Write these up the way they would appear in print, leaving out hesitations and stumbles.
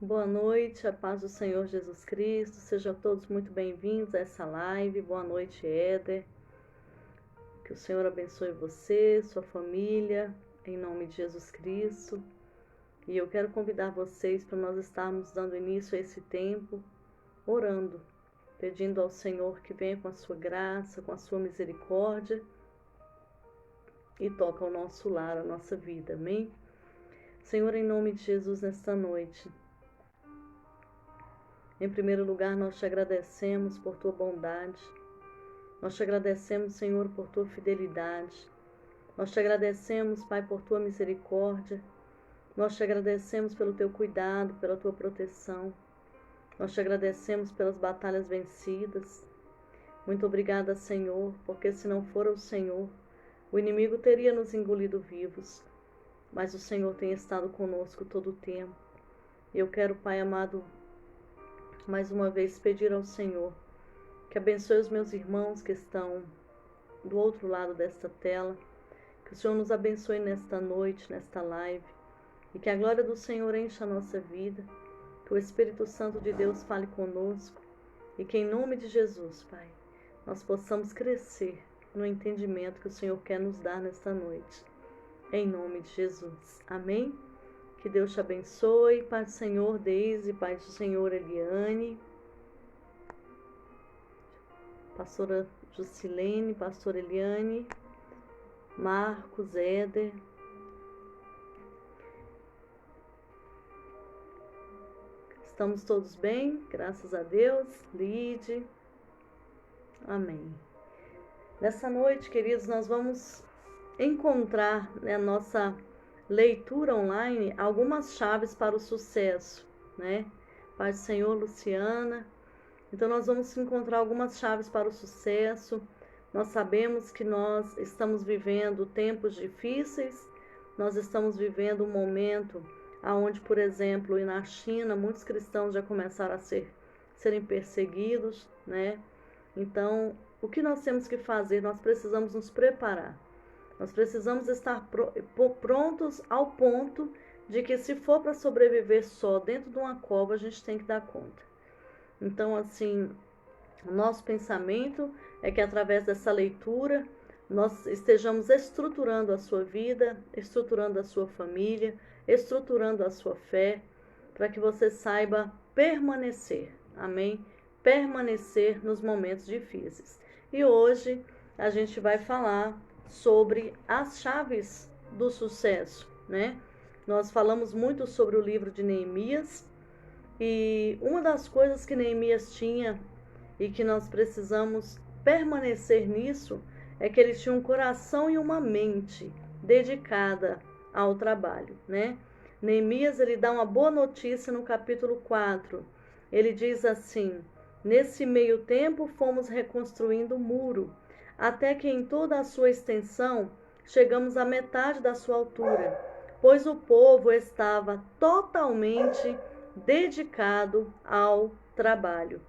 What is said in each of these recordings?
Boa noite, a paz do Senhor Jesus Cristo. Sejam todos muito bem-vindos a essa live. Boa noite, Éder. Que o Senhor abençoe você, sua família, em nome de Jesus Cristo. E eu quero convidar vocês para nós estarmos dando início a esse tempo, orando, pedindo ao Senhor que venha com a sua graça, com a sua misericórdia e toque ao nosso lar, a nossa vida. Amém? Senhor, em nome de Jesus, nesta noite, em primeiro lugar, nós te agradecemos por tua bondade. Nós te agradecemos, Senhor, por tua fidelidade. Nós te agradecemos, Pai, por tua misericórdia. Nós te agradecemos pelo teu cuidado, pela tua proteção. Nós te agradecemos pelas batalhas vencidas. Muito obrigada, Senhor, porque se não for o Senhor, o inimigo teria nos engolido vivos. Mas o Senhor tem estado conosco todo o tempo. E eu quero, Pai amado, mais uma vez pedir ao Senhor que abençoe os meus irmãos que estão do outro lado desta tela, que o Senhor nos abençoe nesta noite, nesta live, e que a glória do Senhor encha a nossa vida, que o Espírito Santo de Deus fale conosco, e que em nome de Jesus, Pai, nós possamos crescer no entendimento que o Senhor quer nos dar nesta noite, em nome de Jesus. Amém? Que Deus te abençoe. Pai do Senhor Deise, Pai do Senhor Eliane, pastora Jusilene, pastora Eliane, Marcos, Éder. Estamos todos bem? Graças a Deus. Lide. Amém. Nessa noite, queridos, nós vamos encontrar na nossa leitura online algumas chaves para o sucesso, né? Pai do Senhor, Luciana. Então nós vamos encontrar algumas chaves para o sucesso. Nós sabemos que nós estamos vivendo tempos difíceis. Nós estamos vivendo um momento onde, por exemplo, na China, muitos cristãos já começaram a serem perseguidos, né? Então, o que nós temos que fazer? Nós precisamos nos preparar. Nós precisamos estar prontos ao ponto de que, se for para sobreviver só dentro de uma cova, a gente tem que dar conta. Então, assim, o nosso pensamento é que através dessa leitura nós estejamos estruturando a sua vida, estruturando a sua família, estruturando a sua fé, para que você saiba permanecer, amém? Permanecer nos momentos difíceis. E hoje a gente vai falar sobre as chaves do sucesso, né? Nós falamos muito sobre o livro de Neemias, e uma das coisas que Neemias tinha e que nós precisamos permanecer nisso é que ele tinha um coração e uma mente dedicada ao trabalho, né? Neemias, ele dá uma boa notícia no capítulo 4. Ele diz assim: nesse meio tempo fomos reconstruindo o muro, até que em toda a sua extensão chegamos à metade da sua altura, pois o povo estava totalmente dedicado ao trabalho.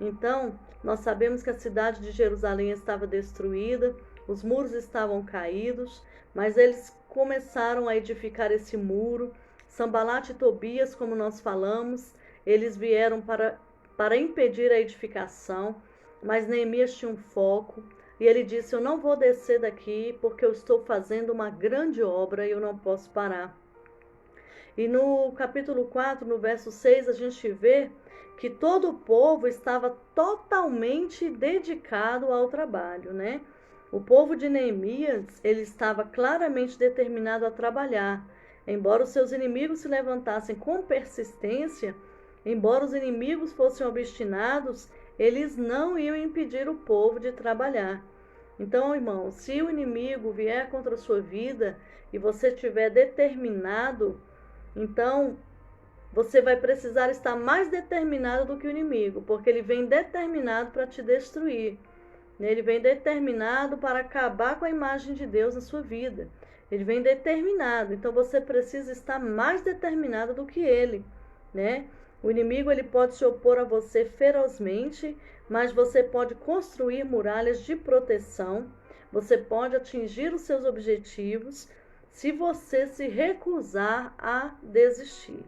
Então, nós sabemos que a cidade de Jerusalém estava destruída, os muros estavam caídos, mas eles começaram a edificar esse muro. Sanbalat e Tobias, como nós falamos, eles vieram para impedir a edificação, mas Neemias tinha um foco, e ele disse: eu não vou descer daqui porque eu estou fazendo uma grande obra e eu não posso parar. E no capítulo 4, no verso 6, a gente vê que todo o povo estava totalmente dedicado ao trabalho, né? O povo de Neemias, ele estava claramente determinado a trabalhar. Embora os seus inimigos se levantassem com persistência, embora os inimigos fossem obstinados, eles não iam impedir o povo de trabalhar. Então, irmão, se o inimigo vier contra a sua vida e você estiver determinado, então você vai precisar estar mais determinado do que o inimigo, porque ele vem determinado para te destruir. Ele vem determinado para acabar com a imagem de Deus na sua vida. Ele vem determinado, então você precisa estar mais determinado do que ele, né? O inimigo, ele pode se opor a você ferozmente, mas você pode construir muralhas de proteção, você pode atingir os seus objetivos se você se recusar a desistir.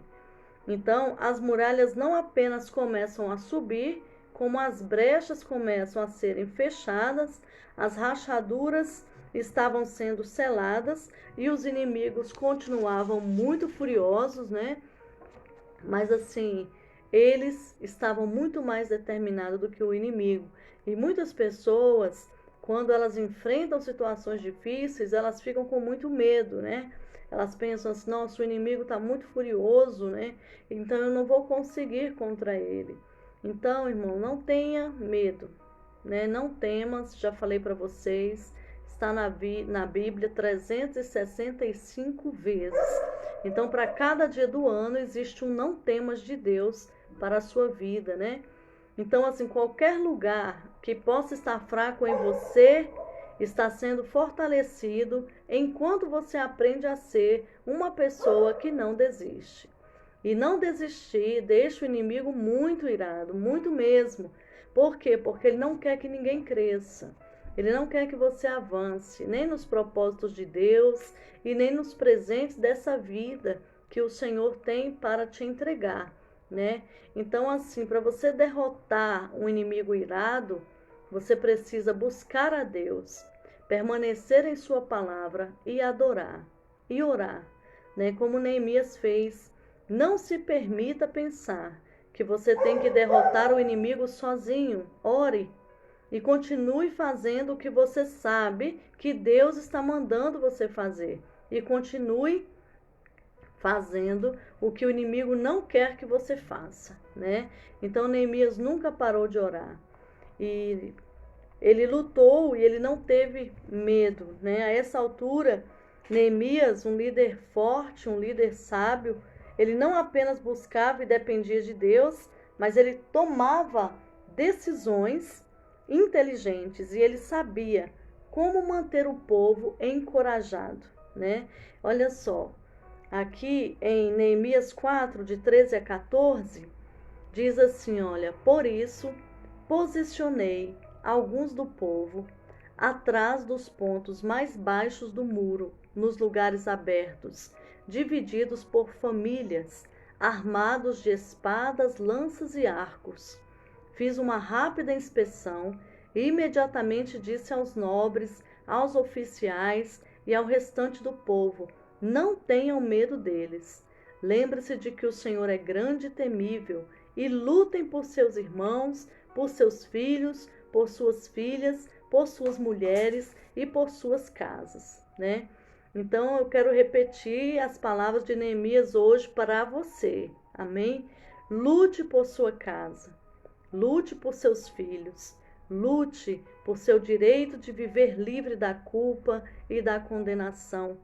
Então, as muralhas não apenas começam a subir, como as brechas começam a serem fechadas, as rachaduras estavam sendo seladas e os inimigos continuavam muito furiosos, né? Mas assim, eles estavam muito mais determinados do que o inimigo. E muitas pessoas, quando elas enfrentam situações difíceis, elas ficam com muito medo, né? Elas pensam assim, nossa, o inimigo está muito furioso, né? Então eu não vou conseguir contra ele. Então, irmão, não tenha medo, né? Não temas, já falei para vocês, está na Bíblia 365 vezes. Então, para cada dia do ano, existe um não temas de Deus para a sua vida, né? Então, assim, qualquer lugar que possa estar fraco em você, está sendo fortalecido enquanto você aprende a ser uma pessoa que não desiste. E não desistir deixa o inimigo muito irado, muito mesmo. Por quê? Porque ele não quer que ninguém cresça. Ele não quer que você avance, nem nos propósitos de Deus e nem nos presentes dessa vida que o Senhor tem para te entregar, né? Então, assim, para você derrotar um inimigo irado, você precisa buscar a Deus, permanecer em sua palavra e adorar e orar, né? Como Neemias fez. Não se permita pensar que você tem que derrotar o inimigo sozinho. Ore e continue fazendo o que você sabe que Deus está mandando você fazer. E continue fazendo o que o inimigo não quer que você faça, né? Então Neemias nunca parou de orar. E ele lutou e ele não teve medo, né? A essa altura, Neemias, um líder forte, um líder sábio, ele não apenas buscava e dependia de Deus, mas ele tomava decisões inteligentes e ele sabia como manter o povo encorajado, né? Olha só, aqui em Neemias 4, de 13 a 14, diz assim, olha, por isso posicionei alguns do povo atrás dos pontos mais baixos do muro, nos lugares abertos, divididos por famílias, armados de espadas, lanças e arcos. Fiz uma rápida inspeção e imediatamente disse aos nobres, aos oficiais e ao restante do povo: não tenham medo deles. Lembre-se de que o Senhor é grande e temível, e lutem por seus irmãos, por seus filhos, por suas filhas, por suas mulheres e por suas casas, né? Então eu quero repetir as palavras de Neemias hoje para você, amém? Lute por sua casa, lute por seus filhos, lute por seu direito de viver livre da culpa e da condenação.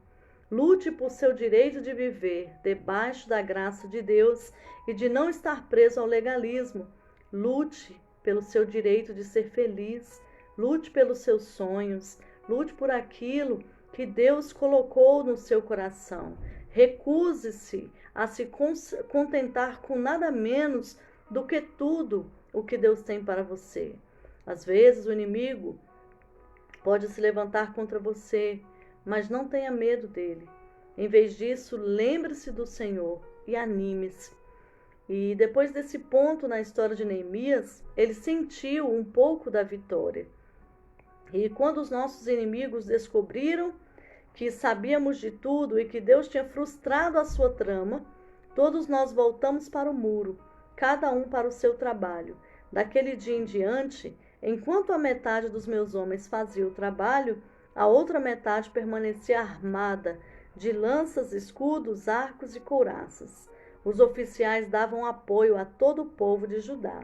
Lute por seu direito de viver debaixo da graça de Deus e de não estar preso ao legalismo. Lute pelo seu direito de ser feliz. Lute pelos seus sonhos. Lute por aquilo que Deus colocou no seu coração. Recuse-se a se contentar com nada menos do que tudo o que Deus tem para você. Às vezes o inimigo pode se levantar contra você, mas não tenha medo dele. Em vez disso, lembre-se do Senhor e anime-se. E depois desse ponto na história de Neemias, ele sentiu um pouco da vitória. E quando os nossos inimigos descobriram que sabíamos de tudo e que Deus tinha frustrado a sua trama, todos nós voltamos para o muro, cada um para o seu trabalho. Daquele dia em diante, enquanto a metade dos meus homens fazia o trabalho, a outra metade permanecia armada de lanças, escudos, arcos e couraças. Os oficiais davam apoio a todo o povo de Judá.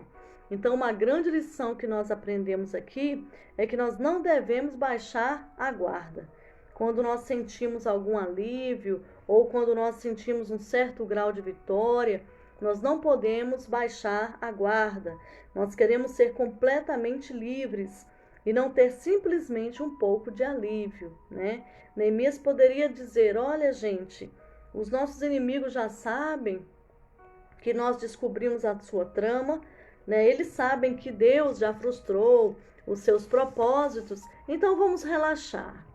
Então, uma grande lição que nós aprendemos aqui é que nós não devemos baixar a guarda. Quando nós sentimos algum alívio ou quando nós sentimos um certo grau de vitória, nós não podemos baixar a guarda. Nós queremos ser completamente livres e não ter simplesmente um pouco de alívio, né? Neemias poderia dizer: olha, gente, os nossos inimigos já sabem que nós descobrimos a sua trama, né? Eles sabem que Deus já frustrou os seus propósitos, então vamos relaxar.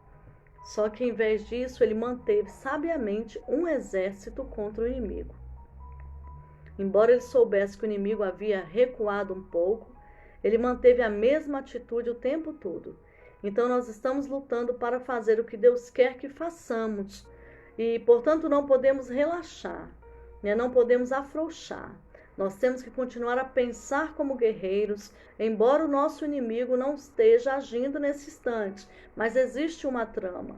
Só que, em vez disso, ele manteve sabiamente um exército contra o inimigo. embora ele soubesse que o inimigo havia recuado um pouco, ele manteve a mesma atitude o tempo todo. Então nós estamos lutando para fazer o que Deus quer que façamos e, portanto, não podemos relaxar, né? Não podemos afrouxar. Nós temos que continuar a pensar como guerreiros, embora o nosso inimigo não esteja agindo nesse instante, mas existe uma trama.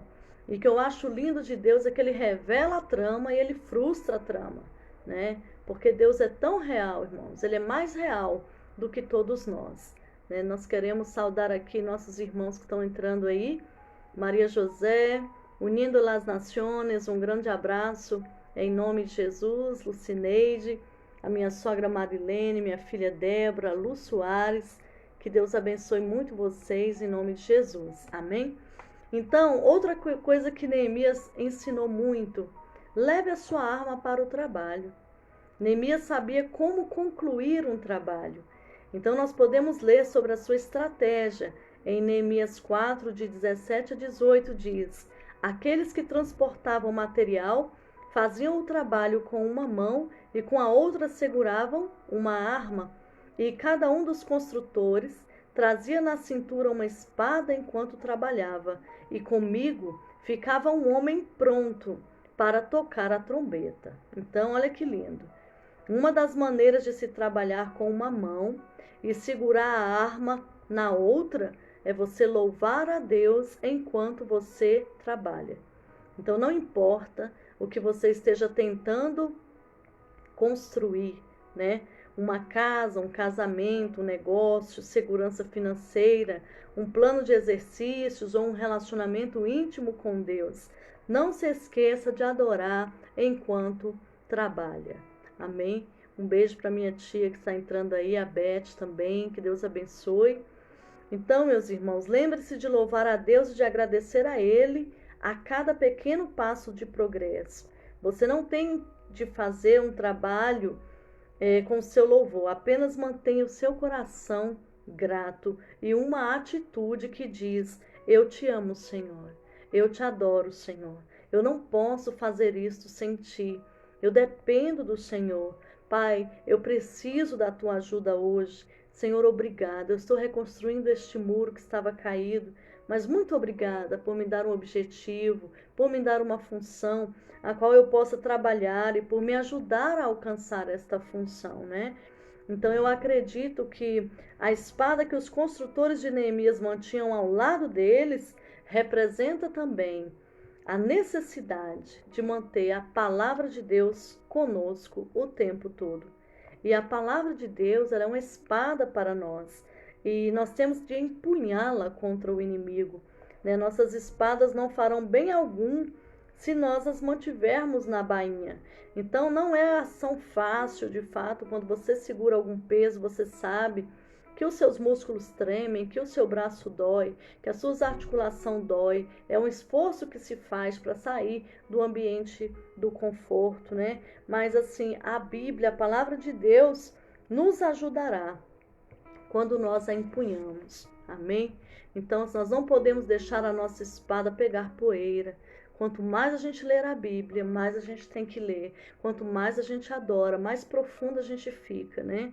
E o que eu acho lindo de Deus é que ele revela a trama e ele frustra a trama, né? Porque Deus é tão real, irmãos, ele é mais real do que todos nós, né? Nós queremos saudar aqui nossos irmãos que estão entrando aí, Maria José, Unindo las Naciones, um grande abraço em nome de Jesus, Lucineide, a minha sogra Marilene, minha filha Débora, Lu Soares, que Deus abençoe muito vocês em nome de Jesus, amém? Então, outra coisa que Neemias ensinou muito, leve a sua arma para o trabalho. Neemias sabia como concluir um trabalho. Então, nós podemos ler sobre a sua estratégia. Em Neemias 4, de 17 a 18, diz: aqueles que transportavam material faziam o trabalho com uma mão e com a outra seguravam uma arma. E cada um dos construtores trazia na cintura uma espada enquanto trabalhava. E comigo ficava um homem pronto para tocar a trombeta. Então, olha que lindo. Uma das maneiras de se trabalhar com uma mão e segurar a arma na outra é você louvar a Deus enquanto você trabalha. Então, não importa o que você esteja tentando construir, né? Uma casa, um casamento, um negócio, segurança financeira, um plano de exercícios ou um relacionamento íntimo com Deus. Não se esqueça de adorar enquanto trabalha. Amém? Um beijo para minha tia que está entrando aí, a Beth também, que Deus abençoe. Então, meus irmãos, lembre-se de louvar a Deus e de agradecer a Ele a cada pequeno passo de progresso. Você não tem de fazer um trabalho com o seu louvor, apenas mantenha o seu coração grato e uma atitude que diz: eu te amo, Senhor, eu te adoro, Senhor, eu não posso fazer isto sem ti, eu dependo do Senhor. Pai, eu preciso da tua ajuda hoje. Senhor, obrigada. Eu estou reconstruindo este muro que estava caído, mas muito obrigada por me dar um objetivo, por me dar uma função a qual eu possa trabalhar e por me ajudar a alcançar esta função, né? Então eu acredito que a espada que os construtores de Neemias mantinham ao lado deles representa também a necessidade de manter a palavra de Deus conosco o tempo todo. E a palavra de Deus é uma espada para nós. E nós temos de empunhá-la contra o inimigo, né? Nossas espadas não farão bem algum se nós as mantivermos na bainha. Então não é ação fácil, de fato, quando você segura algum peso, você sabe que os seus músculos tremem, que o seu braço dói, que a sua articulação dói. É um esforço que se faz para sair do ambiente do conforto, né? Mas assim, a Bíblia, a palavra de Deus, nos ajudará quando nós a empunhamos. Amém? Então, nós não podemos deixar a nossa espada pegar poeira. Quanto mais a gente ler a Bíblia, mais a gente tem que ler. Quanto mais a gente adora, mais profunda a gente fica, né?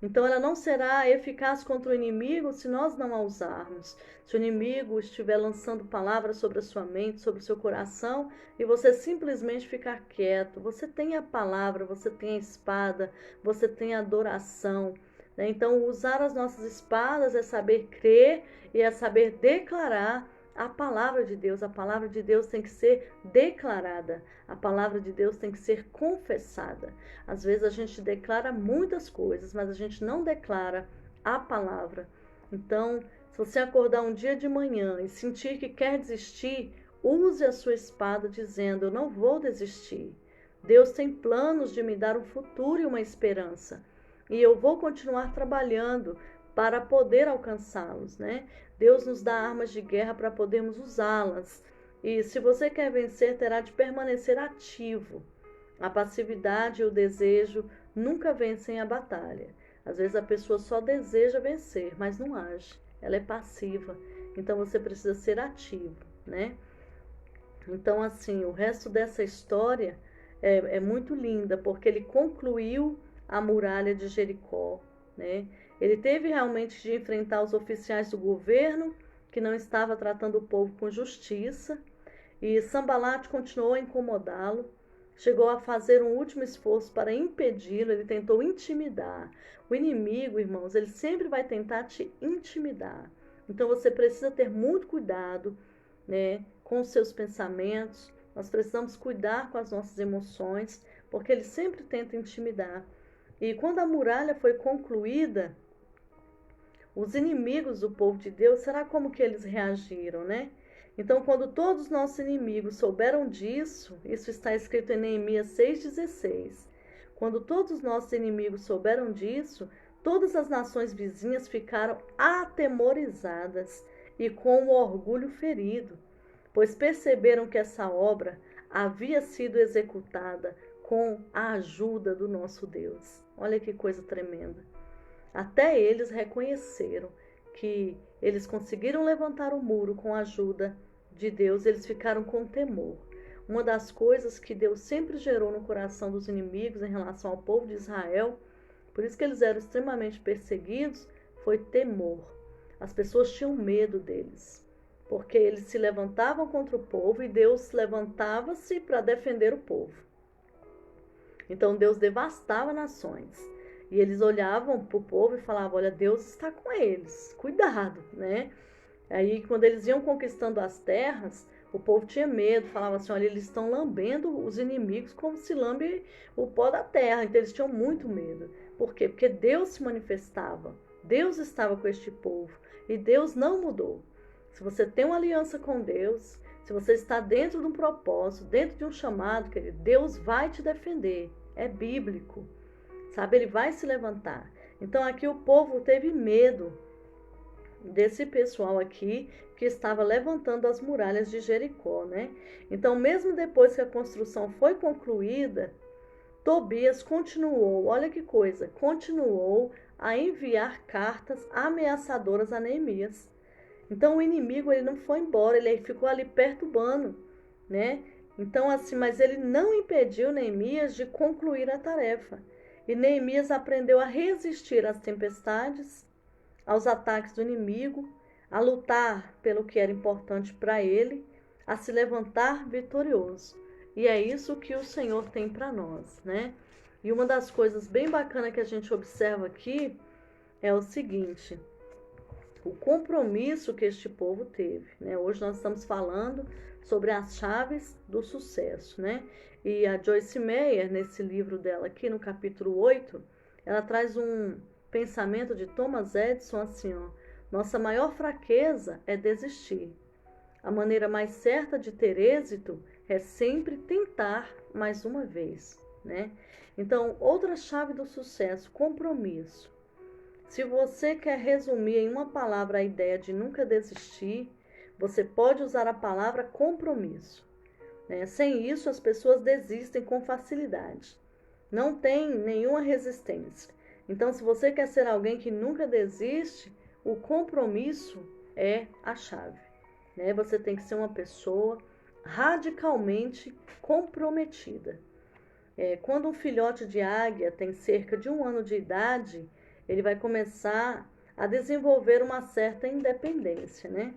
Então, ela não será eficaz contra o inimigo se nós não a usarmos. Se o inimigo estiver lançando palavras sobre a sua mente, sobre o seu coração, e você simplesmente ficar quieto, você tem a palavra, você tem a espada, você tem a adoração, né? Então, usar as nossas espadas é saber crer e é saber declarar a palavra de Deus. A palavra de Deus tem que ser declarada. A palavra de Deus tem que ser confessada. Às vezes a gente declara muitas coisas, mas a gente não declara a palavra. Então, se você acordar um dia de manhã e sentir que quer desistir, use a sua espada dizendo: eu não vou desistir. Deus tem planos de me dar um futuro e uma esperança. E eu vou continuar trabalhando para poder alcançá-los, né? Deus nos dá armas de guerra para podermos usá-las. E se você quer vencer, terá de permanecer ativo. A passividade e o desejo nunca vencem a batalha. Às vezes a pessoa só deseja vencer, mas não age. Ela é passiva. Então você precisa ser ativo, né? Então, assim, o resto dessa história é muito linda, porque ele concluiu a muralha de Jericó, né? Ele teve realmente de enfrentar os oficiais do governo, que não estava tratando o povo com justiça, e Sanbalate continuou a incomodá-lo, chegou a fazer um último esforço para impedi-lo, ele tentou intimidar. O inimigo, irmãos, ele sempre vai tentar te intimidar. Então você precisa ter muito cuidado, né, com os seus pensamentos. Nós precisamos cuidar com as nossas emoções, porque ele sempre tenta intimidar. E quando a muralha foi concluída, os inimigos do povo de Deus, será como que eles reagiram, né? Então, quando todos os nossos inimigos souberam disso, isso está escrito em Neemias 6,16. Quando todos os nossos inimigos souberam disso, todas as nações vizinhas ficaram atemorizadas e com o orgulho ferido, pois perceberam que essa obra havia sido executada com a ajuda do nosso Deus. Olha que coisa tremenda. Até eles reconheceram que eles conseguiram levantar o muro com a ajuda de Deus, eles ficaram com temor. Uma das coisas que Deus sempre gerou no coração dos inimigos em relação ao povo de Israel, por isso que eles eram extremamente perseguidos, foi temor. As pessoas tinham medo deles, porque eles se levantavam contra o povo e Deus levantava-se para defender o povo. Então Deus devastava nações. E eles olhavam para o povo e falavam, olha, Deus está com eles, cuidado, né? Aí, quando eles iam conquistando as terras, o povo tinha medo, falava assim, olha, eles estão lambendo os inimigos como se lambe o pó da terra. Então, eles tinham muito medo. Por quê? Porque Deus se manifestava, Deus estava com este povo e Deus não mudou. Se você tem uma aliança com Deus, se você está dentro de um propósito, dentro de um chamado, querido, Deus vai te defender, é bíblico. Sabe, ele vai se levantar. Então aqui o povo teve medo desse pessoal aqui que estava levantando as muralhas de Jericó, né? Então mesmo depois que a construção foi concluída, Tobias continuou, olha que coisa, continuou a enviar cartas ameaçadoras a Neemias. Então o inimigo ele não foi embora, ele ficou ali perturbando, né? Então assim, mas ele não impediu Neemias de concluir a tarefa. E Neemias aprendeu a resistir às tempestades, aos ataques do inimigo, a lutar pelo que era importante para ele, a se levantar vitorioso. E é isso que o Senhor tem para nós, né? E uma das coisas bem bacanas que a gente observa aqui é o seguinte, o compromisso que este povo teve, né? Hoje nós estamos falando sobre as chaves do sucesso, né? E a Joyce Meyer, nesse livro dela aqui, no capítulo 8, ela traz um pensamento de Thomas Edison assim, ó, nossa maior fraqueza é desistir. A maneira mais certa de ter êxito é sempre tentar mais uma vez, né? Então, outra chave do sucesso, compromisso. Se você quer resumir em uma palavra a ideia de nunca desistir, você pode usar a palavra compromisso. Sem isso, as pessoas desistem com facilidade. Não tem nenhuma resistência. Então, se você quer ser alguém que nunca desiste, o compromisso é a chave. Você tem que ser uma pessoa radicalmente comprometida. Quando um filhote de águia tem cerca de 1 ano de idade, ele vai começar a desenvolver uma certa independência, né?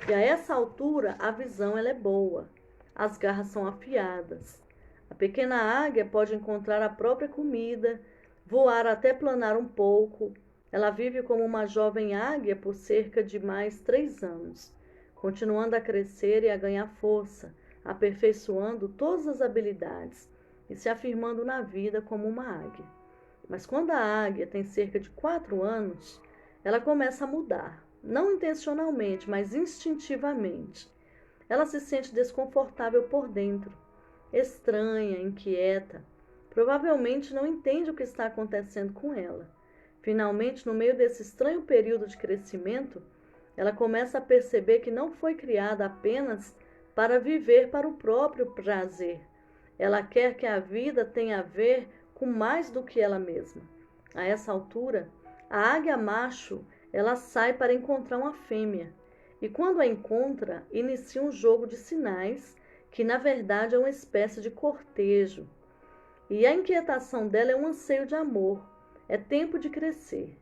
E a essa altura, a visão ela é boa. As garras são afiadas. A pequena águia pode encontrar a própria comida, voar até planar um pouco. Ela vive como uma jovem águia por cerca de mais 3 anos, continuando a crescer e a ganhar força, aperfeiçoando todas as habilidades e se afirmando na vida como uma águia. Mas quando a águia tem cerca de 4 anos, ela começa a mudar, não intencionalmente, mas instintivamente. Ela se sente desconfortável por dentro, estranha, inquieta. Provavelmente não entende o que está acontecendo com ela. Finalmente, no meio desse estranho período de crescimento, ela começa a perceber que não foi criada apenas para viver para o próprio prazer. Ela quer que a vida tenha a ver com mais do que ela mesma. A essa altura, a águia macho, ela sai para encontrar uma fêmea. E quando a encontra, inicia um jogo de sinais, que na verdade é uma espécie de cortejo. E a inquietação dela é um anseio de amor, é tempo de crescer.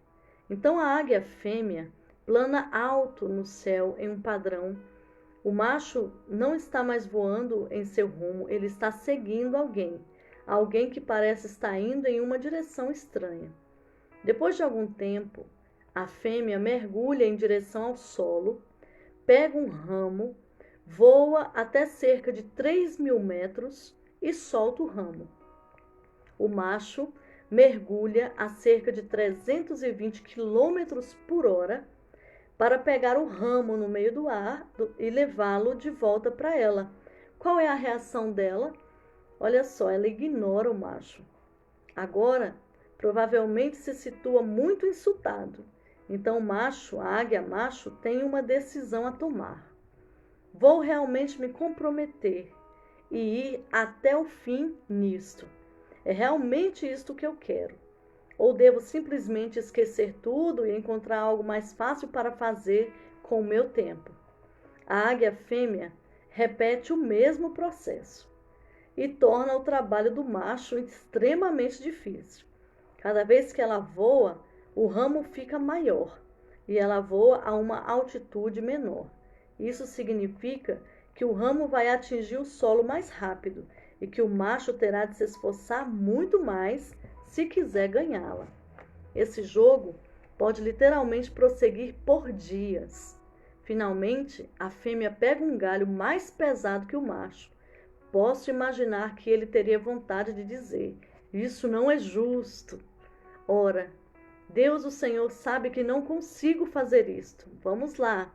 Então a águia fêmea plana alto no céu em um padrão. O macho não está mais voando em seu rumo, ele está seguindo alguém que parece estar indo em uma direção estranha. Depois de algum tempo, a fêmea mergulha em direção ao solo, pega um ramo, voa até cerca de 3.000 metros e solta o ramo. O macho mergulha a cerca de 320 km por hora para pegar o ramo no meio do ar e levá-lo de volta para ela. Qual é a reação dela? Olha só, ela ignora o macho. Agora, provavelmente se situa muito insultado. Então o macho, a águia macho, tem uma decisão a tomar. Vou realmente me comprometer e ir até o fim nisto. É realmente isto que eu quero. Ou devo simplesmente esquecer tudo e encontrar algo mais fácil para fazer com o meu tempo? A águia fêmea repete o mesmo processo e torna o trabalho do macho extremamente difícil. Cada vez que ela voa, o ramo fica maior e ela voa a uma altitude menor. Isso significa que o ramo vai atingir o solo mais rápido e que o macho terá de se esforçar muito mais se quiser ganhá-la. Esse jogo pode literalmente prosseguir por dias. Finalmente, a fêmea pega um galho mais pesado que o macho. Posso imaginar que ele teria vontade de dizer: "Isso não é justo." Ora, Deus, o Senhor, sabe que não consigo fazer isto. Vamos lá.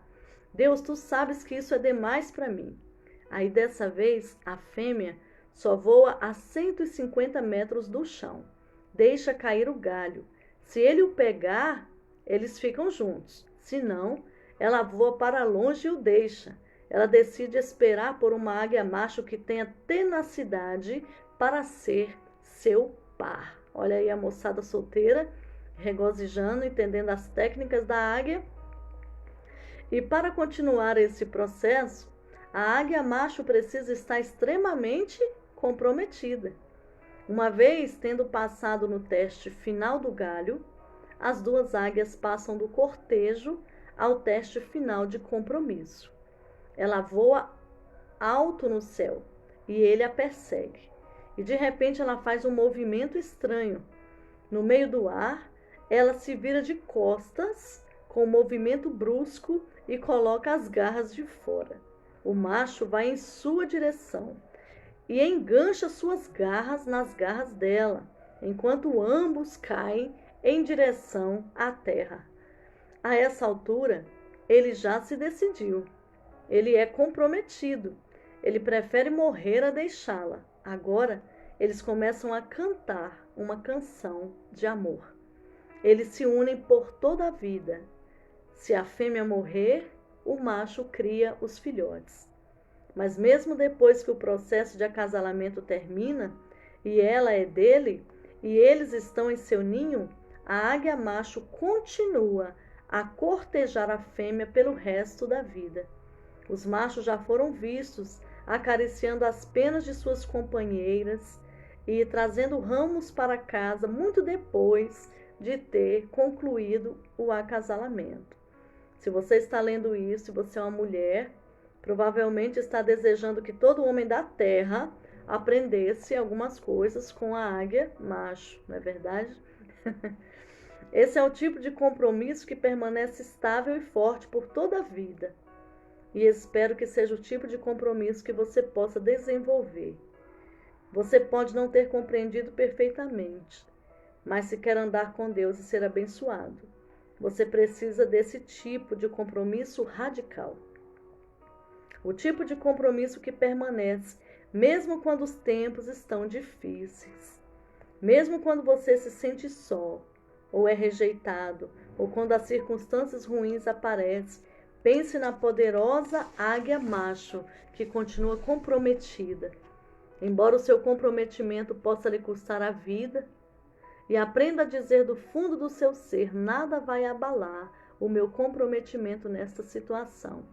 Deus, tu sabes que isso é demais para mim. Aí dessa vez, a fêmea só voa a 150 metros do chão. Deixa cair o galho. Se ele o pegar, eles ficam juntos. Se não, ela voa para longe e o deixa. Ela decide esperar por uma águia macho que tenha tenacidade para ser seu par. Olha aí a moçada solteira, regozijando, entendendo as técnicas da águia. E para continuar esse processo, a águia macho precisa estar extremamente comprometida. Uma vez tendo passado no teste final do galho, as duas águias passam do cortejo ao teste final de compromisso. Ela voa alto no céu e ele a persegue. E de repente ela faz um movimento estranho. No meio do ar, ela se vira de costas com um movimento brusco e coloca as garras de fora. O macho vai em sua direção e engancha suas garras nas garras dela, enquanto ambos caem em direção à terra. A essa altura, ele já se decidiu. Ele é comprometido. Ele prefere morrer a deixá-la. Agora, eles começam a cantar uma canção de amor. Eles se unem por toda a vida. Se a fêmea morrer, o macho cria os filhotes. Mas mesmo depois que o processo de acasalamento termina, e ela é dele, e eles estão em seu ninho, a águia macho continua a cortejar a fêmea pelo resto da vida. Os machos já foram vistos acariciando as penas de suas companheiras e trazendo ramos para casa muito depois de ter concluído o acasalamento. Se você está lendo isso, se você é uma mulher, provavelmente está desejando que todo homem da terra aprendesse algumas coisas com a águia macho, não é verdade? Esse é o tipo de compromisso que permanece estável e forte por toda a vida. E espero que seja o tipo de compromisso que você possa desenvolver. Você pode não ter compreendido perfeitamente, mas se quer andar com Deus e ser abençoado, você precisa desse tipo de compromisso radical. O tipo de compromisso que permanece, mesmo quando os tempos estão difíceis. Mesmo quando você se sente só, ou é rejeitado, ou quando as circunstâncias ruins aparecem, pense na poderosa águia macho que continua comprometida. Embora o seu comprometimento possa lhe custar a vida, e aprenda a dizer do fundo do seu ser: nada vai abalar o meu comprometimento nesta situação.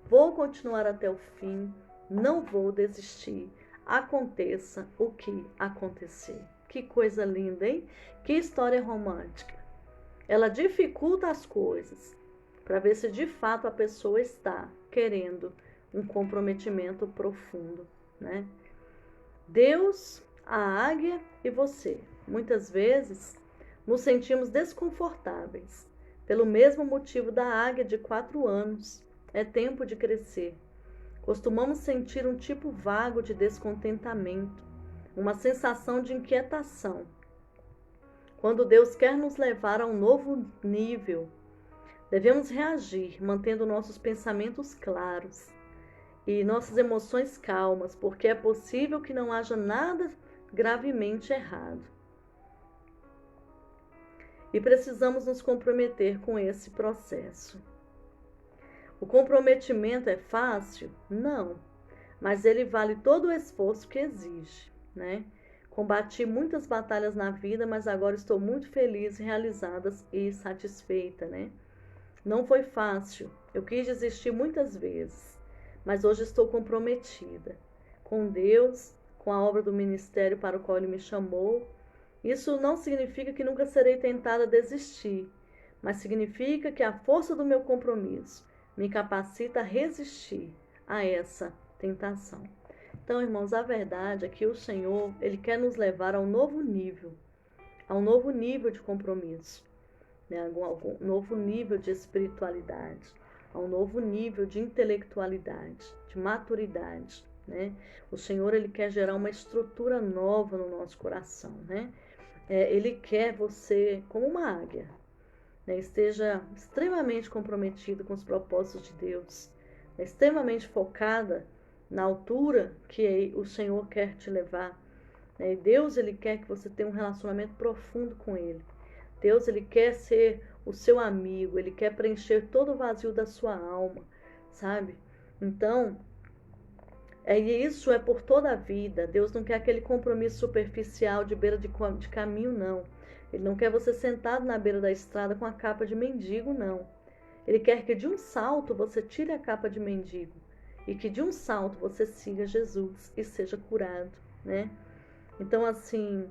Vou continuar até o fim, não vou desistir, aconteça o que acontecer. Que coisa linda, hein? Que história romântica. Ela dificulta as coisas para ver se de fato a pessoa está querendo um comprometimento profundo, né? Deus, a águia e você. Muitas vezes nos sentimos desconfortáveis pelo mesmo motivo da águia de 4 anos. É tempo de crescer. Costumamos sentir um tipo vago de descontentamento, uma sensação de inquietação. Quando Deus quer nos levar a um novo nível, devemos reagir, mantendo nossos pensamentos claros e nossas emoções calmas, porque é possível que não haja nada gravemente errado. E precisamos nos comprometer com esse processo. O comprometimento é fácil? Não, mas ele vale todo o esforço que exige, né? Combati muitas batalhas na vida, mas agora estou muito feliz, realizada e satisfeita, né? Não foi fácil, eu quis desistir muitas vezes, mas hoje estou comprometida com Deus, com a obra do ministério para o qual Ele me chamou. Isso não significa que nunca serei tentada a desistir, mas significa que a força do meu compromisso me capacita a resistir a essa tentação. Então, irmãos, a verdade é que o Senhor, Ele quer nos levar a um novo nível de compromisso, né? A um novo nível de espiritualidade, a um novo nível de intelectualidade, de maturidade, né? O Senhor, Ele quer gerar uma estrutura nova no nosso coração, né? Ele quer você, como uma águia, né? Esteja extremamente comprometido com os propósitos de Deus, né? Extremamente focada na altura que o Senhor quer te levar, né? E Deus, Ele quer que você tenha um relacionamento profundo com Ele. Deus, Ele quer ser o seu amigo, Ele quer preencher todo o vazio da sua alma, sabe? Então, isso é por toda a vida. Deus não quer aquele compromisso superficial de beira de caminho, não. Ele não quer você sentado na beira da estrada com a capa de mendigo, não. Ele quer que de um salto você tire a capa de mendigo e que de um salto você siga Jesus e seja curado, né? Então, assim,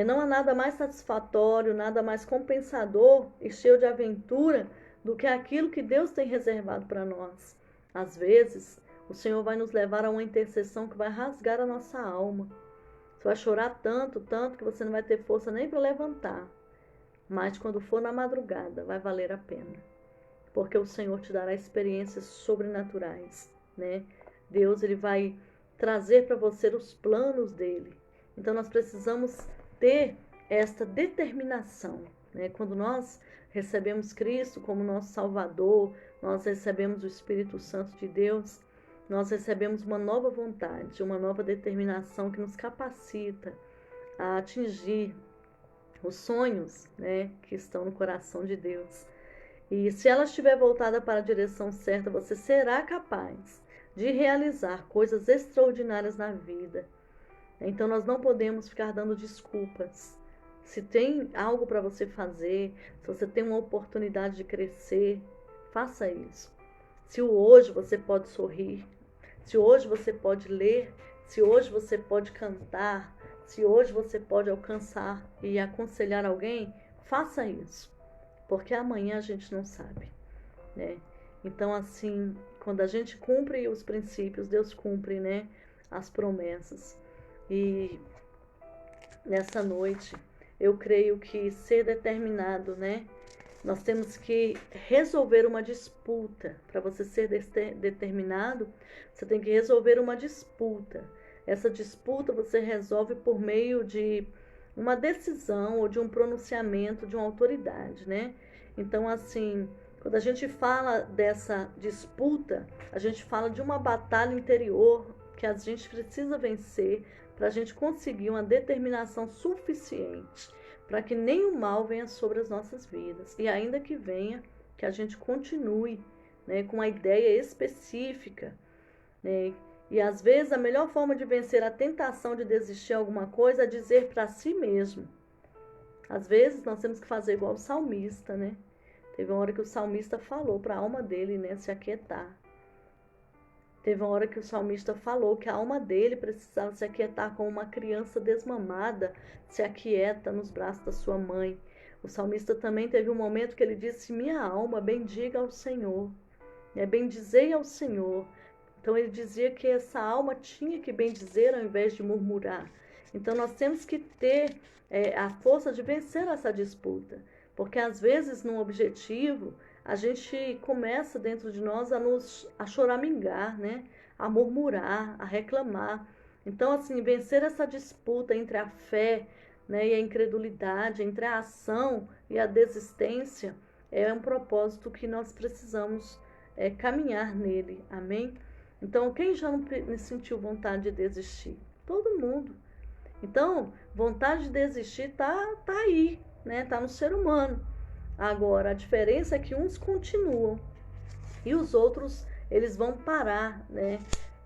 não há nada mais satisfatório, nada mais compensador e cheio de aventura do que aquilo que Deus tem reservado para nós. Às vezes, o Senhor vai nos levar a uma intercessão que vai rasgar a nossa alma. Você vai chorar tanto, tanto, que você não vai ter força nem para levantar. Mas quando for na madrugada, vai valer a pena. Porque o Senhor te dará experiências sobrenaturais, né? Deus, Ele vai trazer para você os planos dEle. Então, nós precisamos ter esta determinação, né? Quando nós recebemos Cristo como nosso Salvador, nós recebemos o Espírito Santo de Deus, nós recebemos uma nova vontade, uma nova determinação que nos capacita a atingir os sonhos, né, que estão no coração de Deus. E se ela estiver voltada para a direção certa, você será capaz de realizar coisas extraordinárias na vida. Então nós não podemos ficar dando desculpas. Se tem algo para você fazer, se você tem uma oportunidade de crescer, faça isso. Se hoje você pode sorrir, se hoje você pode ler, se hoje você pode cantar, se hoje você pode alcançar e aconselhar alguém, faça isso. Porque amanhã a gente não sabe, né? Então, assim, quando a gente cumpre os princípios, Deus cumpre, né, as promessas. E nessa noite, eu creio que ser determinado, né? Nós temos que resolver uma disputa. Para você ser determinado, você tem que resolver uma disputa. Essa disputa você resolve por meio de uma decisão ou de um pronunciamento de uma autoridade, né? Então, assim, quando a gente fala dessa disputa, a gente fala de uma batalha interior que a gente precisa vencer para a gente conseguir uma determinação suficiente para que nenhum mal venha sobre as nossas vidas. E ainda que venha, que a gente continue, né, com uma ideia específica, né? E às vezes a melhor forma de vencer a tentação de desistir de alguma coisa é dizer para si mesmo. Às vezes nós temos que fazer igual o salmista, né? Teve uma hora que o salmista falou para a alma dele, né, se aquietar. Teve uma hora que o salmista falou que a alma dele precisava se aquietar como uma criança desmamada se aquieta nos braços da sua mãe. O salmista também teve um momento que ele disse: minha alma bendiga ao Senhor, bendizei ao Senhor. Então ele dizia que essa alma tinha que bendizer ao invés de murmurar. Então nós temos que ter a força de vencer essa disputa, porque às vezes num objetivo a gente começa dentro de nós a choramingar, né? A murmurar, a reclamar. Então assim, vencer essa disputa entre a fé, né, e a incredulidade, entre a ação e a desistência, é um propósito que nós precisamos caminhar nele, amém? Então, quem já não sentiu vontade de desistir? Todo mundo. Então, vontade de desistir tá aí, né? Tá no ser humano. Agora, a diferença é que uns continuam e os outros, eles vão parar, né,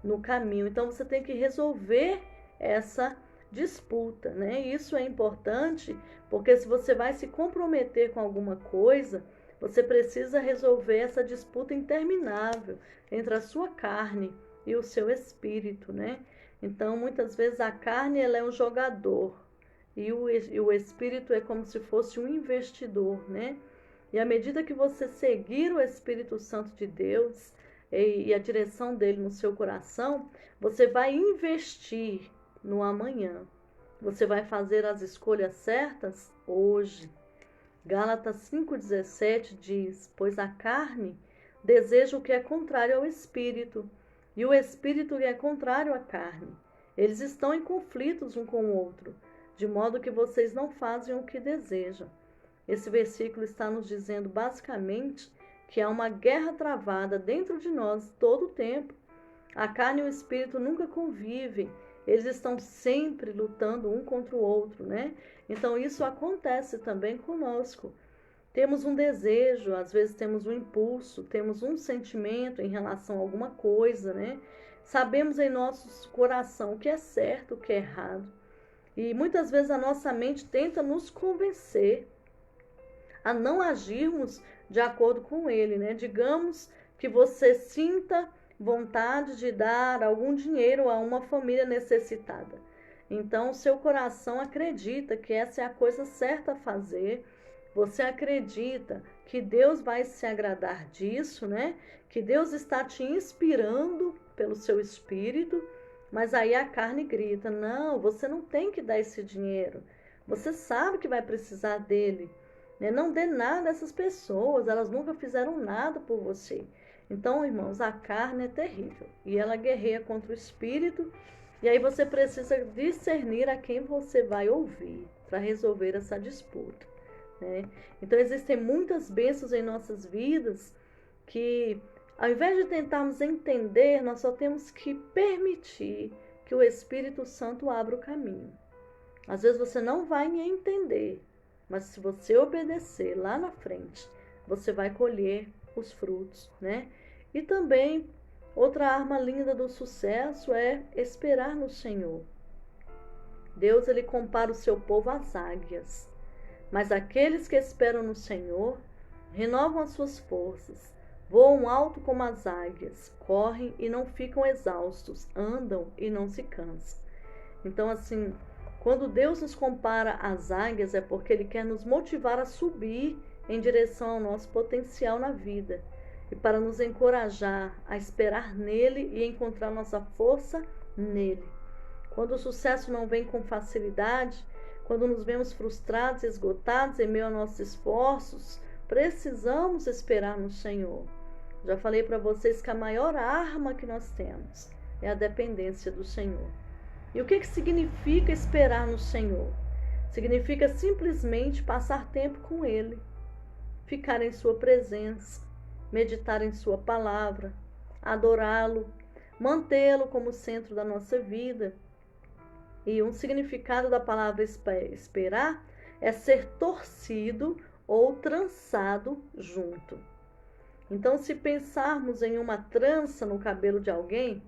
no caminho. Então, você tem que resolver essa disputa, né? Isso é importante, porque se você vai se comprometer com alguma coisa, você precisa resolver essa disputa interminável entre a sua carne e o seu espírito, né? Então, muitas vezes a carne ela é um jogador e o espírito é como se fosse um investidor, né? E à medida que você seguir o Espírito Santo de Deus e a direção dele no seu coração, você vai investir no amanhã. Você vai fazer as escolhas certas hoje. Gálatas 5,17 diz: pois a carne deseja o que é contrário ao espírito, e o espírito é contrário à carne. Eles estão em conflitos um com o outro, de modo que vocês não fazem o que desejam. Esse versículo está nos dizendo basicamente que há uma guerra travada dentro de nós todo o tempo. A carne e o espírito nunca convivem, eles estão sempre lutando um contra o outro, né? Então isso acontece também conosco. Temos um desejo, às vezes temos um impulso, temos um sentimento em relação a alguma coisa, né? Sabemos em nosso coração o que é certo, o que é errado. E muitas vezes a nossa mente tenta nos convencer a não agirmos de acordo com ele, né? Digamos que você sinta vontade de dar algum dinheiro a uma família necessitada. Então, o seu coração acredita que essa é a coisa certa a fazer. Você acredita que Deus vai se agradar disso, né? Que Deus está te inspirando pelo seu espírito, mas aí a carne grita: não, você não tem que dar esse dinheiro. Você sabe que vai precisar dele. Não dê nada a essas pessoas, elas nunca fizeram nada por você. Então, irmãos, a carne é terrível e ela guerreia contra o espírito, e aí você precisa discernir a quem você vai ouvir para resolver essa disputa, né? Então, existem muitas bênçãos em nossas vidas que, ao invés de tentarmos entender, nós só temos que permitir que o Espírito Santo abra o caminho. Às vezes você não vai entender, mas se você obedecer lá na frente, você vai colher os frutos, né? E também, outra arma linda do sucesso é esperar no Senhor. Deus, ele compara o seu povo às águias. Mas aqueles que esperam no Senhor renovam as suas forças, voam alto como as águias, correm e não ficam exaustos, andam e não se cansam. Então, assim, quando Deus nos compara às águias, é porque Ele quer nos motivar a subir em direção ao nosso potencial na vida e para nos encorajar a esperar nele e encontrar nossa força nele. Quando o sucesso não vem com facilidade, quando nos vemos frustrados e esgotados em meio a nossos esforços, precisamos esperar no Senhor. Já falei para vocês que a maior arma que nós temos é a dependência do Senhor. E o que significa esperar no Senhor? Significa simplesmente passar tempo com Ele, ficar em sua presença, meditar em sua palavra, adorá-lo, mantê-lo como centro da nossa vida. E um significado da palavra esperar é ser torcido ou trançado junto. Então, se pensarmos em uma trança no cabelo de alguém,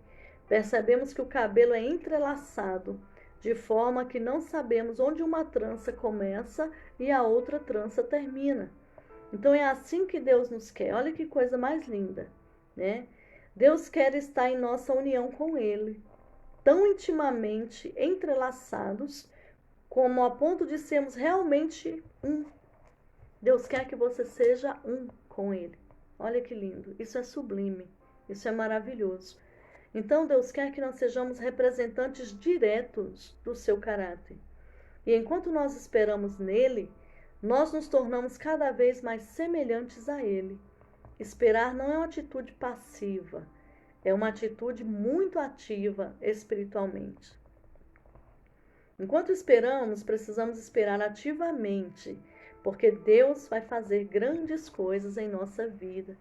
percebemos que o cabelo é entrelaçado, de forma que não sabemos onde uma trança começa e a outra trança termina. Então é assim que Deus nos quer. Olha que coisa mais linda, né? Deus quer estar em nossa união com Ele, tão intimamente entrelaçados, como a ponto de sermos realmente um. Deus quer que você seja um com Ele. Olha que lindo, isso é sublime, isso é maravilhoso. Então Deus quer que nós sejamos representantes diretos do seu caráter. E enquanto nós esperamos nele, nós nos tornamos cada vez mais semelhantes a ele. Esperar não é uma atitude passiva, é uma atitude muito ativa espiritualmente. Enquanto esperamos, precisamos esperar ativamente, porque Deus vai fazer grandes coisas em nossa vida.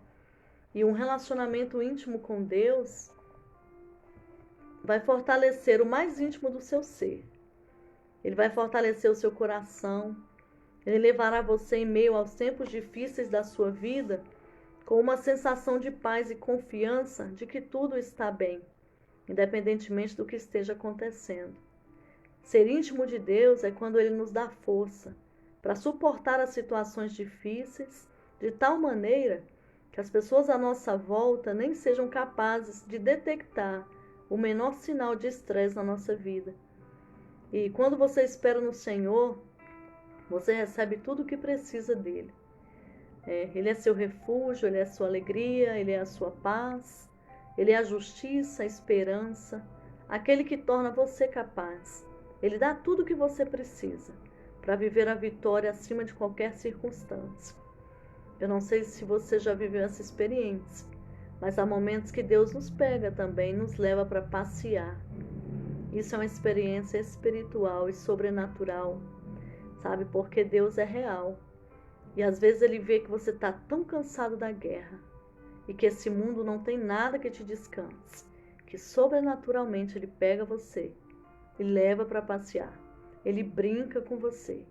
E um relacionamento íntimo com Deus vai fortalecer o mais íntimo do seu ser. Ele vai fortalecer o seu coração. Ele levará você em meio aos tempos difíceis da sua vida com uma sensação de paz e confiança de que tudo está bem, independentemente do que esteja acontecendo. Ser íntimo de Deus é quando Ele nos dá força para suportar as situações difíceis de tal maneira que as pessoas à nossa volta nem sejam capazes de detectar o menor sinal de estresse na nossa vida. E quando você espera no Senhor, você recebe tudo o que precisa dele. Ele é seu refúgio, Ele é a sua alegria, Ele é a sua paz, Ele é a justiça, a esperança, aquele que torna você capaz. Ele dá tudo o que você precisa para viver a vitória acima de qualquer circunstância. Eu não sei se você já viveu essa experiência, mas há momentos que Deus nos pega também, nos leva para passear. Isso é uma experiência espiritual e sobrenatural, sabe? Porque Deus é real. E às vezes Ele vê que você está tão cansado da guerra e que esse mundo não tem nada que te descanse, que sobrenaturalmente Ele pega você e leva para passear. Ele brinca com você,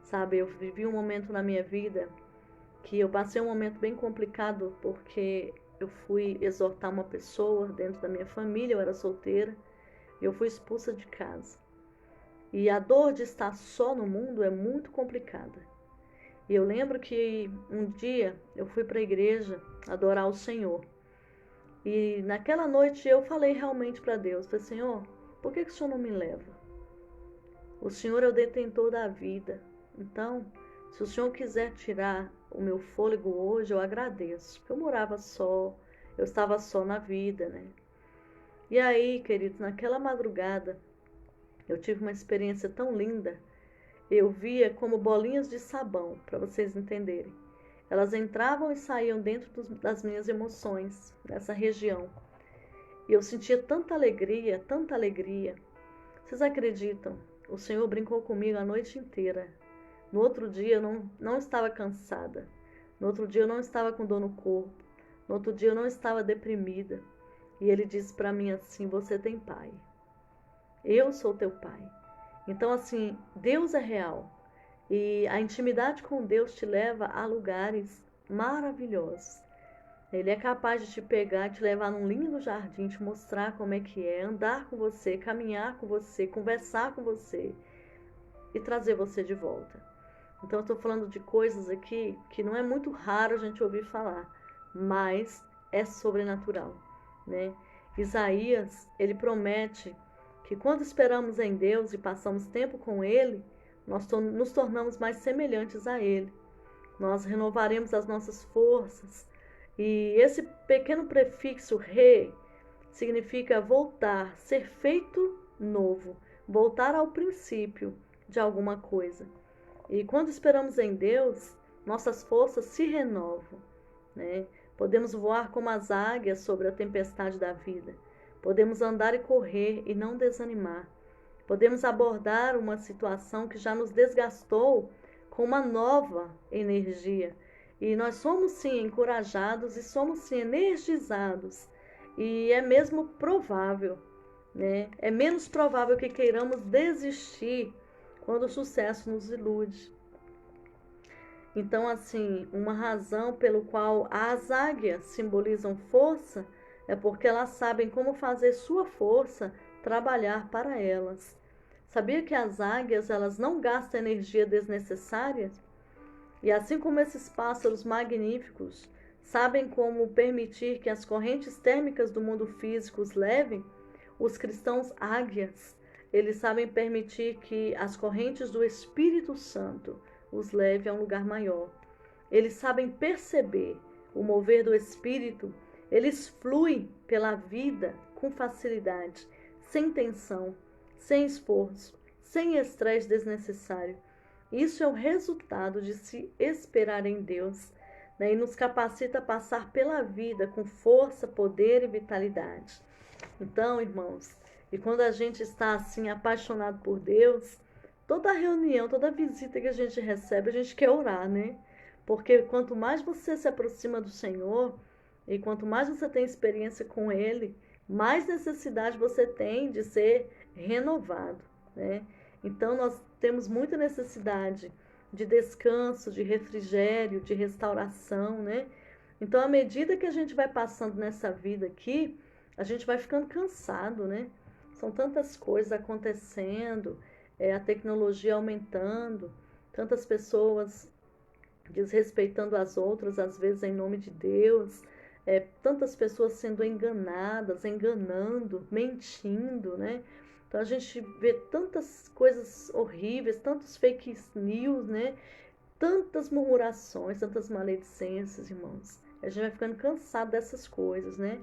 sabe? Eu vivi um momento na minha vida que eu passei um momento bem complicado porque eu fui exortar uma pessoa dentro da minha família, eu era solteira, e eu fui expulsa de casa. E a dor de estar só no mundo é muito complicada. E eu lembro que um dia eu fui para a igreja adorar o Senhor. E naquela noite eu falei realmente para Deus, falei, Senhor, por que o Senhor não me leva? O Senhor é o detentor da vida. Então, se o Senhor quiser tirar o meu fôlego hoje, eu agradeço. Porque eu morava só, eu estava só na vida, né? E aí, queridos, naquela madrugada, eu tive uma experiência tão linda. Eu via como bolinhas de sabão, para vocês entenderem. Elas entravam e saíam dentro das minhas emoções, nessa região. E eu sentia tanta alegria, tanta alegria. Vocês acreditam? O Senhor brincou comigo a noite inteira. No outro dia eu não estava cansada. No outro dia eu não estava com dor no corpo. No outro dia eu não estava deprimida. E Ele disse para mim assim, você tem pai. Eu sou teu pai. Então assim, Deus é real. E a intimidade com Deus te leva a lugares maravilhosos. Ele é capaz de te pegar, te levar num lindo jardim, te mostrar como é que é, andar com você, caminhar com você, conversar com você e trazer você de volta. Então eu estou falando de coisas aqui que não é muito raro a gente ouvir falar, mas é sobrenatural, né? Isaías, ele promete que quando esperamos em Deus e passamos tempo com Ele, nós nos tornamos mais semelhantes a Ele. Nós renovaremos as nossas forças. E esse pequeno prefixo re significa voltar, ser feito novo, voltar ao princípio de alguma coisa. E quando esperamos em Deus, nossas forças se renovam, né? Podemos voar como as águias sobre a tempestade da vida. Podemos andar e correr e não desanimar. Podemos abordar uma situação que já nos desgastou com uma nova energia. E nós somos sim encorajados e somos sim energizados. E é mesmo provável, né? É menos provável que queiramos desistir quando o sucesso nos ilude. Então, assim, uma razão pelo qual as águias simbolizam força é porque elas sabem como fazer sua força trabalhar para elas. Sabia que as águias, elas não gastam energia desnecessária? E assim como esses pássaros magníficos sabem como permitir que as correntes térmicas do mundo físico os levem. Os cristãos águias, eles sabem permitir que as correntes do Espírito Santo os levem a um lugar maior. Eles sabem perceber o mover do Espírito, eles fluem pela vida com facilidade, sem tensão, sem esforço, sem estresse desnecessário. Isso é o resultado de se esperar em Deus, né? E nos capacita a passar pela vida com força, poder e vitalidade. Então, irmãos, e quando a gente está assim apaixonado por Deus, toda reunião, toda visita que a gente recebe, a gente quer orar, né? Porque quanto mais você se aproxima do Senhor e quanto mais você tem experiência com Ele, mais necessidade você tem de ser renovado, né? Então nós temos muita necessidade de descanso, de refrigério, de restauração, né? Então, à medida que a gente vai passando nessa vida aqui, a gente vai ficando cansado, né? São tantas coisas acontecendo, a tecnologia aumentando, tantas pessoas desrespeitando as outras, às vezes em nome de Deus, tantas pessoas sendo enganadas, enganando, mentindo, né? Então a gente vê tantas coisas horríveis, tantos fake news, né? Tantas murmurações, tantas maledicências, irmãos. A gente vai ficando cansado dessas coisas, né?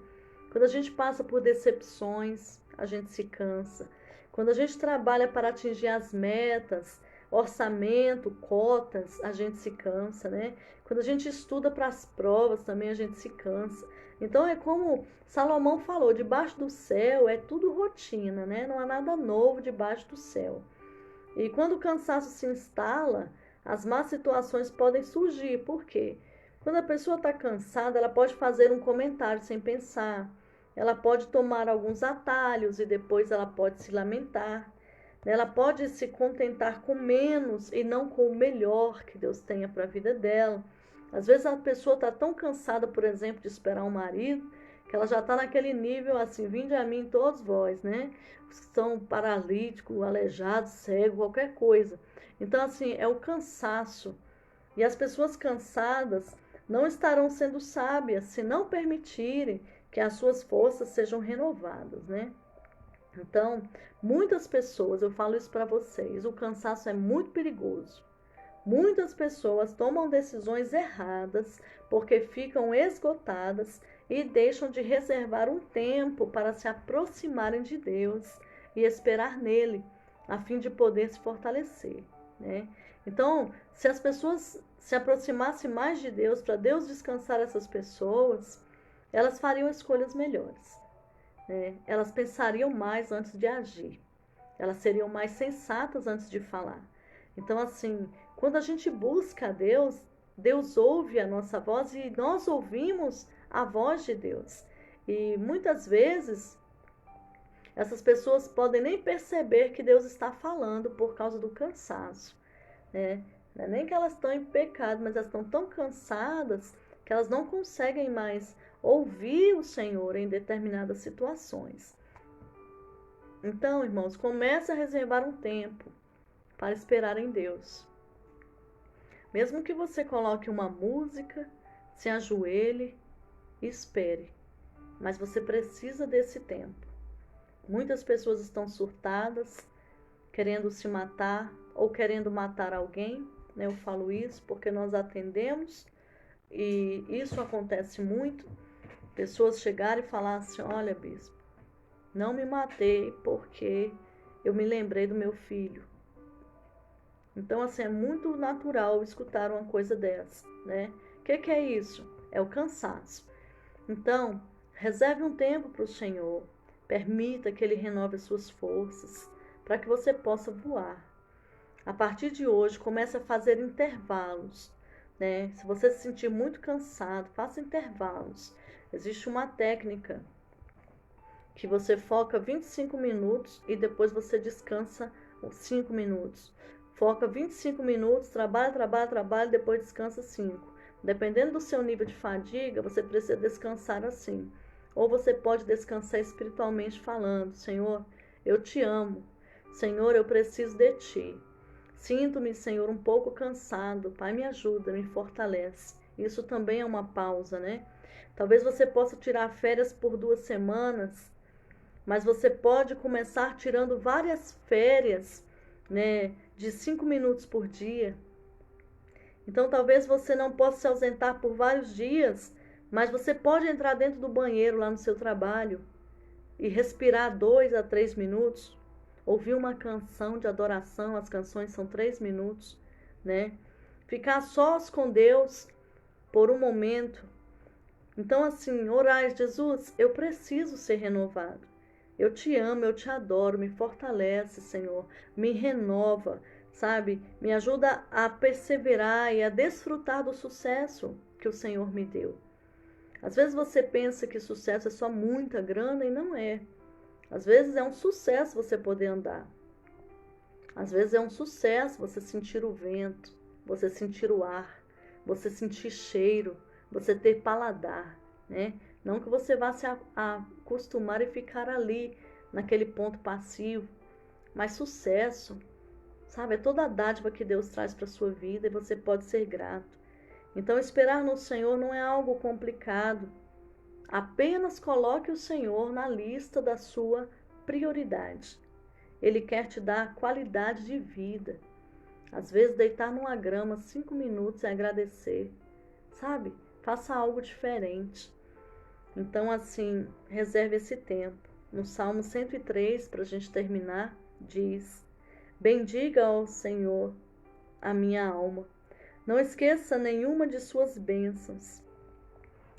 Quando a gente passa por decepções, a gente se cansa. Quando a gente trabalha para atingir as metas, orçamento, cotas, a gente se cansa, né? Quando a gente estuda para as provas, também a gente se cansa. Então é como Salomão falou, debaixo do céu é tudo rotina, né? Não há nada novo debaixo do céu. E quando o cansaço se instala, as más situações podem surgir. Por quê? Quando a pessoa está cansada, ela pode fazer um comentário sem pensar. Ela pode tomar alguns atalhos e depois ela pode se lamentar. Ela pode se contentar com menos e não com o melhor que Deus tenha para a vida dela. Às vezes a pessoa está tão cansada, por exemplo, de esperar um marido, que ela já está naquele nível assim, vinde a mim todos vós, né? Os que estão paralíticos, aleijados, cegos, qualquer coisa. Então, assim, é o cansaço. E as pessoas cansadas não estarão sendo sábias se não permitirem que as suas forças sejam renovadas, né? Então, muitas pessoas, eu falo isso para vocês, o cansaço é muito perigoso. Muitas pessoas tomam decisões erradas porque ficam esgotadas e deixam de reservar um tempo para se aproximarem de Deus e esperar nele, a fim de poder se fortalecer, né? Então, se as pessoas se aproximassem mais de Deus, para Deus descansar essas pessoas, elas fariam escolhas melhores, né? Elas pensariam mais antes de agir. Elas seriam mais sensatas antes de falar. Então, assim, quando a gente busca a Deus, Deus ouve a nossa voz e nós ouvimos a voz de Deus. E muitas vezes, essas pessoas podem nem perceber que Deus está falando por causa do cansaço, né? Não é nem que elas estão em pecado, mas elas estão tão cansadas que elas não conseguem mais ouvir o Senhor em determinadas situações. Então, irmãos, comece a reservar um tempo para esperar em Deus. Mesmo que você coloque uma música, se ajoelhe e espere. Mas você precisa desse tempo. Muitas pessoas estão surtadas, querendo se matar ou querendo matar alguém, né? Eu falo isso porque nós atendemos e isso acontece muito. Pessoas chegarem e falar assim, olha, bispo, não me matei porque eu me lembrei do meu filho. Então, assim, é muito natural escutar uma coisa dessa, né? O que é isso? É o cansaço. Então, reserve um tempo para o Senhor. Permita que Ele renove as suas forças, para que você possa voar. A partir de hoje, comece a fazer intervalos, né? Se você se sentir muito cansado, faça intervalos. Existe uma técnica que você foca 25 minutos e depois você descansa 5 minutos. Foca 25 minutos, trabalha, depois descansa 5. Dependendo do seu nível de fadiga, você precisa descansar assim. Ou você pode descansar espiritualmente falando, Senhor, eu te amo. Senhor, eu preciso de ti. Sinto-me, Senhor, um pouco cansado. Pai, me ajuda, me fortalece. Isso também é uma pausa, né? Talvez você possa tirar férias por 2 semanas, mas você pode começar tirando várias férias, né, de 5 minutos por dia. Então, talvez você não possa se ausentar por vários dias, mas você pode entrar dentro do banheiro lá no seu trabalho e respirar 2 a 3 minutos, ouvir uma canção de adoração, as canções são 3 minutos, né? Ficar sós com Deus por um momento. Então, assim, orar, Jesus, eu preciso ser renovado. Eu te amo, eu te adoro, me fortalece, Senhor, me renova, sabe? Me ajuda a perseverar e a desfrutar do sucesso que o Senhor me deu. Às vezes você pensa que sucesso é só muita grana e não é. Às vezes é um sucesso você poder andar. Às vezes é um sucesso você sentir o vento, você sentir o ar, você sentir cheiro, você ter paladar, né? Não que você vá se acostumar e ficar ali, naquele ponto passivo, mas sucesso, sabe? É toda a dádiva que Deus traz para a sua vida e você pode ser grato. Então, esperar no Senhor não é algo complicado. Apenas coloque o Senhor na lista da sua prioridade. Ele quer te dar qualidade de vida. Às vezes, deitar numa grama 5 minutos e agradecer, sabe? Faça algo diferente. Então, assim, reserve esse tempo. No Salmo 103, para a gente terminar, diz: bendiga ao Senhor a minha alma. Não esqueça nenhuma de suas bênçãos.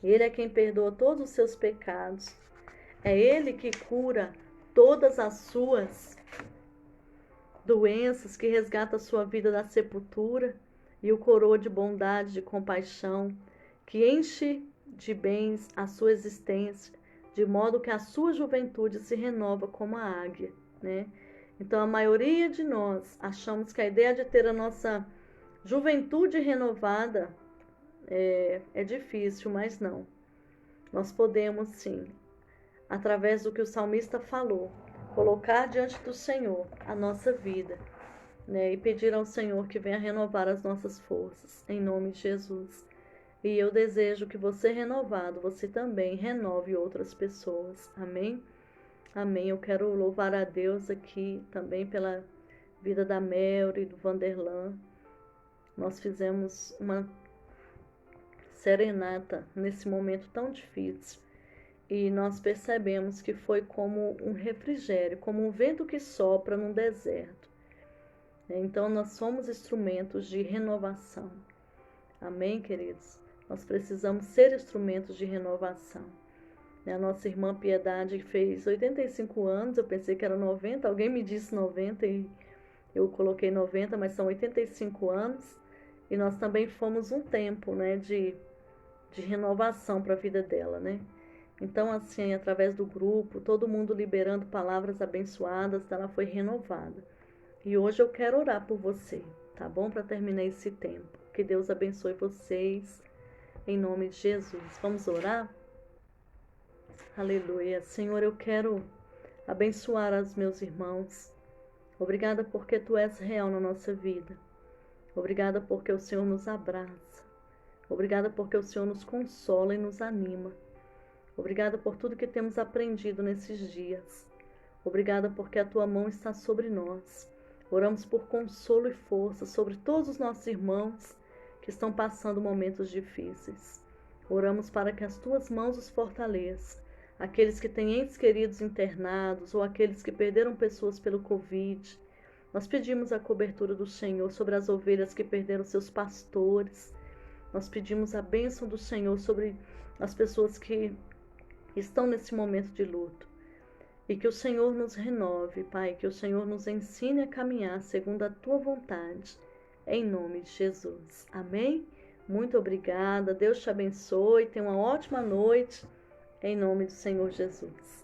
Ele é quem perdoa todos os seus pecados. É Ele que cura todas as suas doenças, que resgata a sua vida da sepultura e o coroa de bondade, de compaixão, que enche de bens a sua existência, de modo que a sua juventude se renova como a águia, né? Então, a maioria de nós achamos que a ideia de ter a nossa juventude renovada é difícil, mas não. Nós podemos sim, através do que o salmista falou, colocar diante do Senhor a nossa vida, né? E pedir ao Senhor que venha renovar as nossas forças, em nome de Jesus. E eu desejo que você renovado, você também renove outras pessoas. Amém? Amém. Eu quero louvar a Deus aqui também pela vida da Mary e do Vanderlan. Nós fizemos uma serenata nesse momento tão difícil e nós percebemos que foi como um refrigério, como um vento que sopra num deserto. Então nós somos instrumentos de renovação. Amém, queridos? Nós precisamos ser instrumentos de renovação. A nossa irmã Piedade fez 85 anos, eu pensei que era 90, alguém me disse 90 e eu coloquei 90, mas são 85 anos. E nós também fomos um tempo, né, de renovação para a vida dela, né? Então, assim, através do grupo, todo mundo liberando palavras abençoadas, ela foi renovada. E hoje eu quero orar por você, tá bom? Para terminar esse tempo. Que Deus abençoe vocês, em nome de Jesus. Vamos orar? Aleluia. Senhor, eu quero abençoar os meus irmãos. Obrigada porque Tu és real na nossa vida. Obrigada porque o Senhor nos abraça. Obrigada porque o Senhor nos consola e nos anima. Obrigada por tudo que temos aprendido nesses dias. Obrigada porque a Tua mão está sobre nós. Oramos por consolo e força sobre todos os nossos irmãos que estão passando momentos difíceis. Oramos para que as Tuas mãos os fortaleçam. Aqueles que têm entes queridos internados ou aqueles que perderam pessoas pelo Covid. Nós pedimos a cobertura do Senhor sobre as ovelhas que perderam seus pastores. Nós pedimos a bênção do Senhor sobre as pessoas que estão nesse momento de luto. E que o Senhor nos renove, Pai, que o Senhor nos ensine a caminhar segundo a Tua vontade, em nome de Jesus. Amém? Muito obrigada, Deus te abençoe, tenha uma ótima noite, em nome do Senhor Jesus.